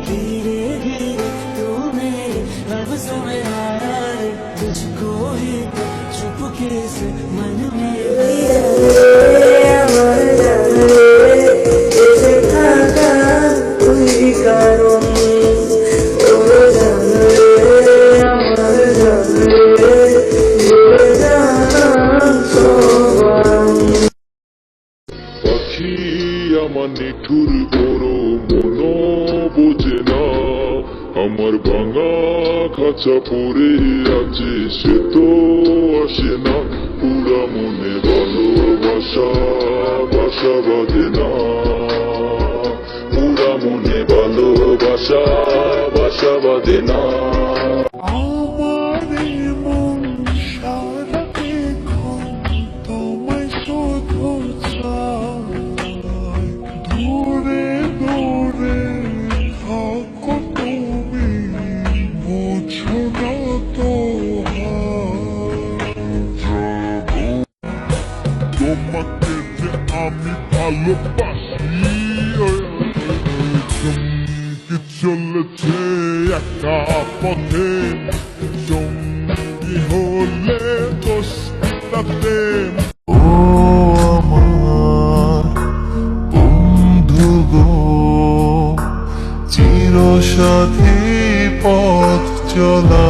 धीरे धीरे तू मेरे लफ्जों में आया रे, तुझको ही तो चुपके से मन में लिया পাখি আমার নিঠুর বড় মন বোঝে না, আমার ভাঙা খাঁচা পড়ে আছে সে তো আসে না, পুরা মনে ভালোবাসা বাসা বাঁধে না, পুরা মনে ভালোবাসা বাসা বাঁধে না। তোমাকে যে আমি ভালোবাসি চমকে চলেছে একা পথে, সঙ্গী হলে দোষ তাতে। ও আমার বন্ধু গো, চিরসাথী পথ চলা